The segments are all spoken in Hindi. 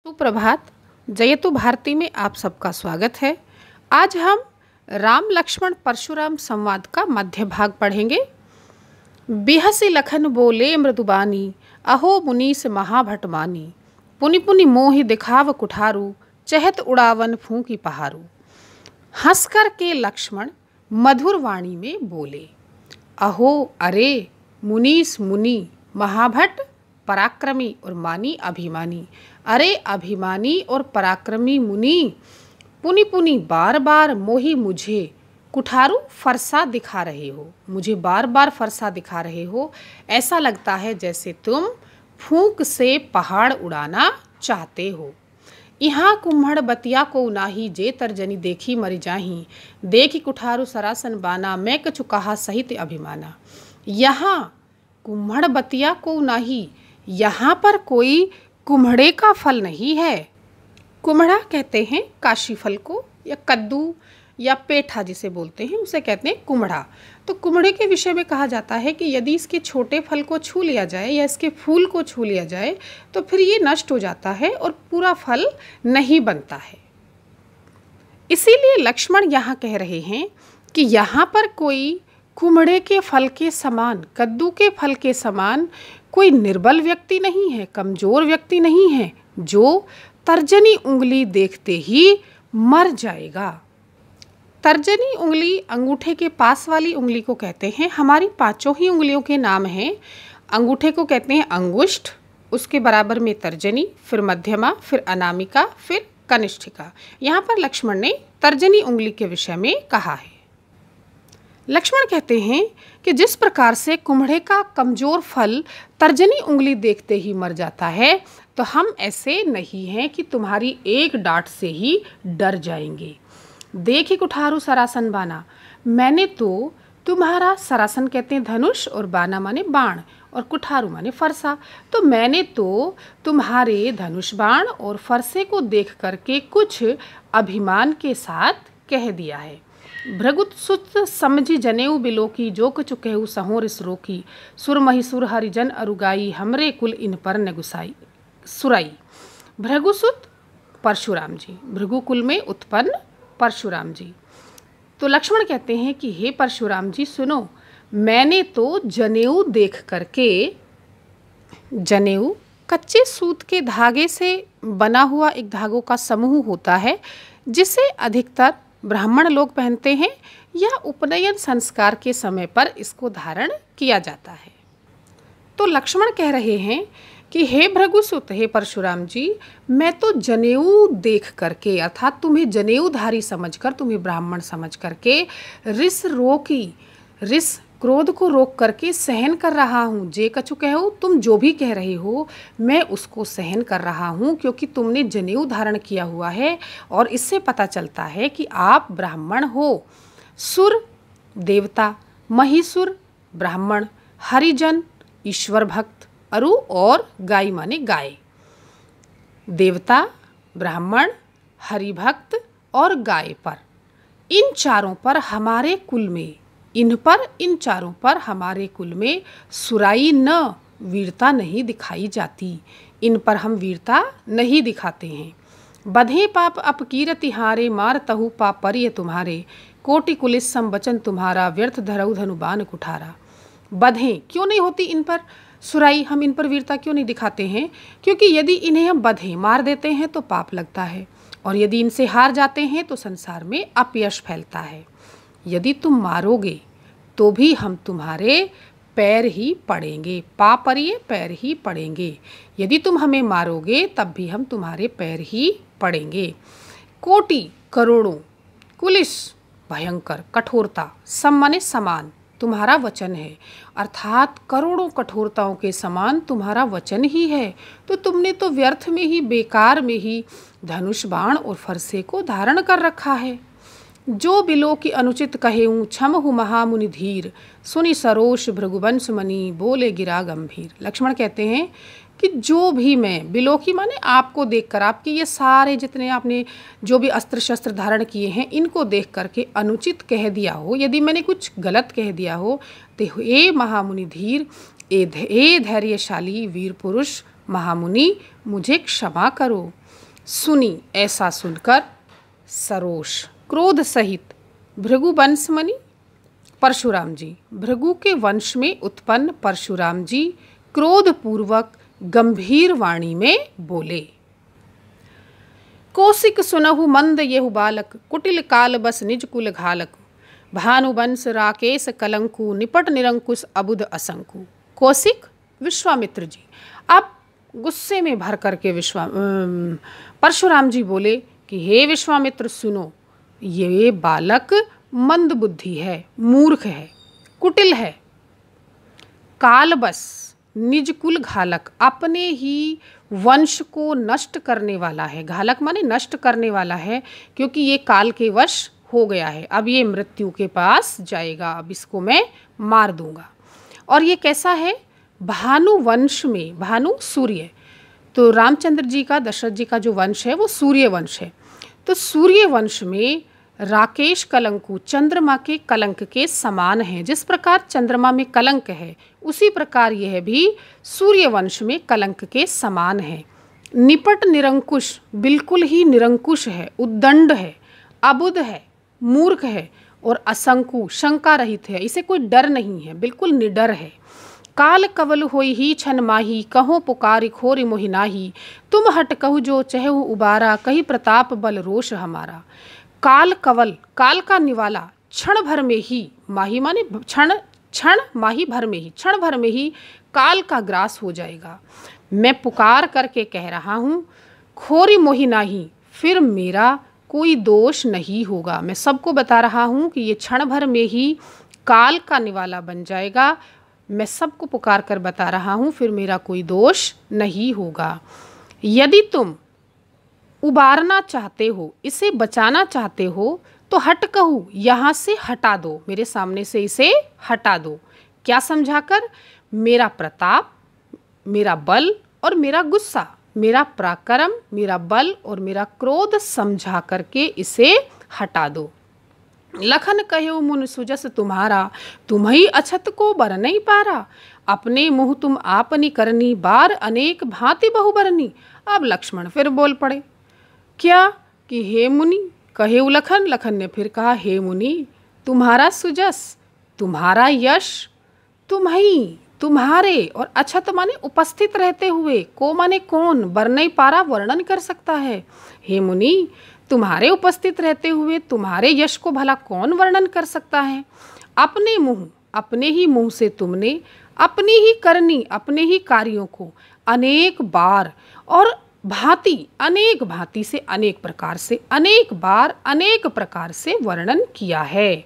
सुप्रभात। जयतु भारती में आप सबका स्वागत है। आज हम राम लक्ष्मण परशुराम संवाद का मध्य भाग पढ़ेंगे। बिहसी लखन बोले मृदुबानी, अहो मुनीस महाभटमानी, पुनि पुनि मोहि दिखाव कुठारू, चहत उड़ावन फूंकी पहारू। हंसकर के लक्ष्मण मधुर वाणी में बोले, अहो अरे, मुनीस मुनि, महाभट पराक्रमी और मानी अभिमानी। अरे अभिमानी और पराक्रमी मुनि, पुनि पुनि बार बार मोहि मुझे कुठारू फरसा दिखा रहे हो। मुझे बार बार फरसा दिखा रहे हो। ऐसा लगता है जैसे तुम फूंक से पहाड़ उड़ाना चाहते हो। यहाँ कुम्हड़ बतिया को नाही, जे तर्जनी देखी मर जाही, देखी कुठारू सरासन बाना, मैं कछु कहा सहित अभिमाना। यहाँ कुम्हड़ बतिया को नाही, यहाँ पर कोई कुम्हड़े का फल नहीं है। कुम्हड़ा कहते हैं काशी फल को, या कद्दू या पेठा जिसे बोलते हैं उसे कहते हैं कुम्हड़ा। तो कुम्हड़े के विषय में कहा जाता है कि यदि इसके छोटे फल को छू लिया जाए या इसके फूल को छू लिया जाए तो फिर ये नष्ट हो जाता है और पूरा फल नहीं बनता है। इसीलिए लक्ष्मण यहाँ कह रहे हैं कि यहाँ पर कोई कुम्हड़े के फल के समान, कद्दू के फल के समान कोई निर्बल व्यक्ति नहीं है, कमजोर व्यक्ति नहीं है, जो तर्जनी उंगली देखते ही मर जाएगा। तर्जनी उंगली अंगूठे के पास वाली उंगली को कहते हैं। हमारी पांचों ही उंगलियों के नाम हैं। अंगूठे को कहते हैं अंगुष्ठ, उसके बराबर में तर्जनी, फिर मध्यमा, फिर अनामिका, फिर कनिष्ठिका। यहाँ पर लक्ष्मण ने तर्जनी उंगली के विषय में कहा है। लक्ष्मण कहते हैं कि जिस प्रकार से कुम्हड़े का कमजोर फल तर्जनी उंगली देखते ही मर जाता है, तो हम ऐसे नहीं हैं कि तुम्हारी एक डांट से ही डर जाएंगे। देखी कुठारू सरासन बाना, मैंने तो तुम्हारा, सरासन कहते हैं धनुष और बाना माने बाण और कुठारू माने फरसा, तो मैंने तो तुम्हारे धनुष बाण और फरसे को देख करके कुछ अभिमान के साथ कह दिया है। भृगुत सुत समझी जनेऊ बिलोकी, जो कछु कहू सहोर इस रोकी, सुर महिसुर हरिजन अरुगाई, हमरे कुल इन पर न गुसाई सुराई। भृगुसुत परशुराम जी, भृगु कुल में उत्पन्न परशुराम जी। तो लक्ष्मण कहते हैं कि हे परशुराम जी सुनो, मैंने तो जनेऊ देख करके, जनेऊ कच्चे सूत के धागे से बना हुआ एक धागों का समूह होता है, जिसे अधिकतर ब्राह्मण लोग पहनते हैं या उपनयन संस्कार के समय पर इसको धारण किया जाता है। तो लक्ष्मण कह रहे हैं कि हे भृगुसुत, हे परशुराम जी, मैं तो जनेऊ देख करके, अर्थात तुम्हें जनेऊधारी समझकर, तुम्हें ब्राह्मण समझ करके रिस रोकी, रिस क्रोध को रोक करके सहन कर रहा हूँ। जे कछु कहो, तुम जो भी कह रहे हो मैं उसको सहन कर रहा हूँ, क्योंकि तुमने जनेऊ धारण किया हुआ है और इससे पता चलता है कि आप ब्राह्मण हो। सुर देवता, महिसुर ब्राह्मण, हरिजन ईश्वर भक्त, अरु और गाय माने गाय। देवता, ब्राह्मण, हरिभक्त और गाय पर, इन चारों पर हमारे कुल में, इन चारों पर हमारे कुल में सुराई न, वीरता नहीं दिखाई जाती। इन पर हम वीरता नहीं दिखाते हैं। बधे पाप अपकीरति हारे, मार तहु पाप पर्य तुम्हारे, कोटि कुलिस संवचन तुम्हारा, व्यर्थ धरऊ धनुबान कुठारा। बधें क्यों नहीं होती इन पर सुराई, हम इन पर वीरता क्यों नहीं दिखाते हैं? क्योंकि यदि इन्हें हम बधें मार देते हैं तो पाप लगता है, और यदि इनसे हार जाते हैं तो संसार में अपयश फैलता है। यदि तुम मारोगे तो भी हम तुम्हारे पैर ही पड़ेंगे, पापरिए पैर ही पड़ेंगे। यदि तुम हमें मारोगे तब भी हम तुम्हारे पैर ही पड़ेंगे। कोटि करोड़ों, कुलिस भयंकर, कठोरता, सम माने समान तुम्हारा वचन है, अर्थात करोड़ों कठोरताओं के समान तुम्हारा वचन ही है। तो तुमने तो व्यर्थ में ही, बेकार में ही धनुष बाण और फरसे को धारण कर रखा है। जो बिलो की अनुचित कहेऊँ, क्षमहु महामुनि धीर, सुनि सरोष भृगुवंश मणि, बोले गिरा गंभीर। लक्ष्मण कहते हैं कि जो भी मैं, बिलो की माने आपको देखकर, आपके ये सारे जितने आपने जो भी अस्त्र शस्त्र धारण किए हैं, इनको देख करके अनुचित कह दिया हो, यदि मैंने कुछ गलत कह दिया हो, तो ए महामुनि धीर, ए धैर्यशाली वीर पुरुष महामुनि, मुझे क्षमा करो। सुनी ऐसा सुनकर सरोष क्रोध सहित भृगु वंश मनी परशुराम जी, भृगु के वंश में उत्पन्न परशुराम जी क्रोध पूर्वक गंभीर वाणी में बोले। कौशिक सुनहु मंद येहु बालक, कुटिल काल बस निज कुल घालक। भानुवंश राकेश कलंकु, निपट निरंकुश अबुध असंकु। कौशिक विश्वामित्र जी अब गुस्से में भर करके परशुराम जी बोले कि हे विश्वामित्र सुनो, ये बालक मंद बुद्धि है, मूर्ख है, कुटिल है, कालबस निज कुल घालक, अपने ही वंश को नष्ट करने वाला है। घालक माने नष्ट करने वाला है, क्योंकि ये काल के वश हो गया है। अब ये मृत्यु के पास जाएगा, अब इसको मैं मार दूंगा। और ये कैसा है? भानु वंश में, भानु सूर्य, तो रामचंद्र जी का, दशरथ जी का जो वंश है वो सूर्य वंश है। तो सूर्य वंश में राकेश कलंकु चंद्रमा के कलंक के समान है। जिस प्रकार चंद्रमा में कलंक है, उसी प्रकार यह भी सूर्य वंश में कलंक के समान है। निपट निरंकुश, बिल्कुल ही निरंकुश है, उद्दंड है, अबुध है, मूर्ख है, और असंकु शंका रहित है, इसे कोई डर नहीं है, बिल्कुल निडर है। काल कवल होई ही छन माही, कहो पुकारी खोरि मोहि नाही। तुम हट कहु जो चहु उबारा, कही प्रताप बल रोष हमारा। काल कवल, काल का निवाला, क्षण भर में ही, माही माने क्षण, क्षण माही भर में ही, क्षण भर में ही काल का ग्रास हो जाएगा। मैं पुकार करके कह रहा हूँ, खोरि मोहि नाही, फिर मेरा कोई दोष नहीं होगा। मैं सबको बता रहा हूँ कि ये क्षण भर में ही काल का निवाला बन जाएगा। मैं सबको पुकार कर बता रहा हूँ, फिर मेरा कोई दोष नहीं होगा। यदि तुम उबारना चाहते हो, इसे बचाना चाहते हो, तो हट कहूँ, यहाँ से हटा दो, मेरे सामने से इसे हटा दो। क्या समझाकर? मेरा प्रताप, मेरा बल और मेरा गुस्सा, मेरा पराक्रम, मेरा बल और मेरा क्रोध समझा करके इसे हटा दो। लखन कहो मुन सुजस तुम्हारा, तुम्ही अछत को बर नहीं पारा। अपने मुँह तुम आपनी करनी, बार अनेक भांति बहुबरनी। अब लक्ष्मण फिर बोल पड़े, क्या कि हे मुनि, कहे लखन, लखन ने फिर कहा, हे मुनि, तुम्हारा सुजस, तुम्हारा यश, तुम्ही, तुम्हारे, और अछत माने उपस्थित रहते हुए, को माने कौन, बर नहीं पारा वर्णन कर सकता है। हे मुनि, तुम्हारे उपस्थित रहते हुए तुम्हारे यश को भला कौन वर्णन कर सकता है। अपने मुंह, अपने ही मुंह से तुमने अपनी ही करनी, अपने ही कार्यों को अनेक बार और भांति, अनेक भांति से, अनेक प्रकार से, अनेक बार, अनेक प्रकार से वर्णन किया है।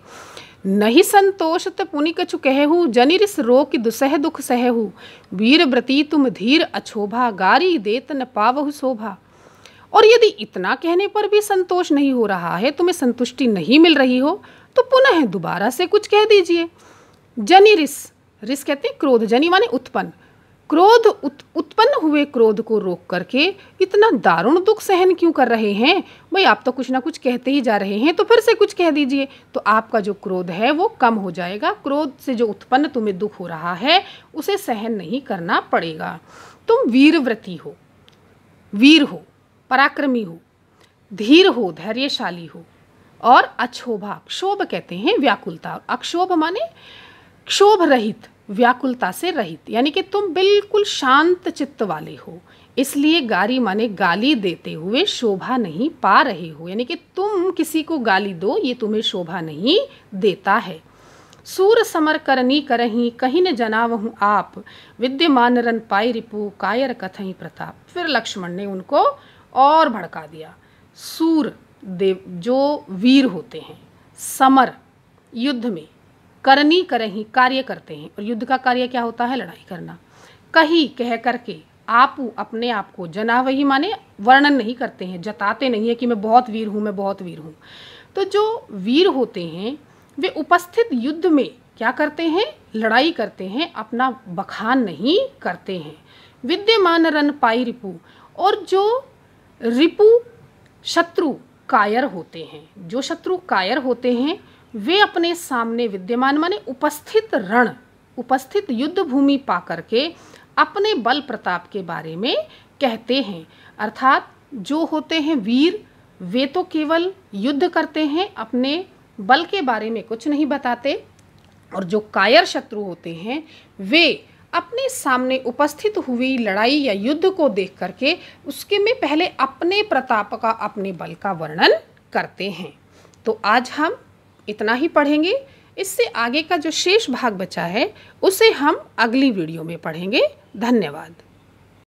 नहीं संतोषत पुनि कछु कहहु, जनिरिस रोक दुसह दुख सहहु। वीर व्रती तुम धीर अछोभा, गारी देत न पावहु शोभा। और यदि इतना कहने पर भी संतोष नहीं हो रहा है, तुम्हें संतुष्टि नहीं मिल रही हो, तो पुनः दोबारा से कुछ कह दीजिए। जनि रिस, रिस कहते हैं क्रोध, जनि माने उत्पन्न, क्रोध, उत्पन्न हुए क्रोध को रोक करके इतना दारुण दुख सहन क्यों कर रहे हैं? भाई आप तो कुछ ना कुछ कहते ही जा रहे हैं, तो फिर से कुछ कह दीजिए, तो आपका जो क्रोध है वो कम हो जाएगा। क्रोध से जो उत्पन्न तुम्हें दुख हो रहा है, उसे सहन नहीं करना पड़ेगा। तुम वीरव्रती हो, वीर हो, पराक्रमी हो, धीर हो, धैर्यशाली हो, और अक्षोभा, क्षोभ कहते हैं व्याकुलता, अक्षोभ माने क्षोभ रहित, व्याकुलता से रहित, यानी कि तुम बिल्कुल शांत चित्त वाले हो। इसलिए गारी माने गाली देते हुए शोभा नहीं पा रहे हो, यानी कि तुम किसी को गाली दो, ये तुम्हें शोभा नहीं देता है। सूर समर करनी करही, कहीं न जनावहूँ आप, विद्यमान रन पाई रिपु, कायर कथई प्रताप। फिर लक्ष्मण ने उनको और भड़का दिया। सूर देव जो वीर होते हैं, समर युद्ध में, करनी करही कार्य करते हैं, और युद्ध का कार्य क्या होता है? लड़ाई करना। कही कह करके, आपू अपने आप को, जनावही माने वर्णन नहीं करते हैं, जताते नहीं है कि मैं बहुत वीर हूँ, मैं बहुत वीर हूँ। तो जो वीर होते हैं वे उपस्थित युद्ध में क्या करते हैं? लड़ाई करते हैं, अपना बखान नहीं करते हैं। विद्यमान रन पाई रिपु, और जो रिपु शत्रु कायर होते हैं, जो शत्रु कायर होते हैं वे अपने सामने विद्यमान माने उपस्थित रण, उपस्थित युद्ध भूमि पा करके अपने बल प्रताप के बारे में कहते हैं। अर्थात जो होते हैं वीर, वे तो केवल युद्ध करते हैं, अपने बल के बारे में कुछ नहीं बताते। और जो कायर शत्रु होते हैं वे अपने सामने उपस्थित हुई लड़ाई या युद्ध को देख करके उसके में पहले अपने प्रताप का, अपने बल का वर्णन करते हैं। तो आज हम इतना ही पढ़ेंगे। इससे आगे का जो शेष भाग बचा है उसे हम अगली वीडियो में पढ़ेंगे। धन्यवाद।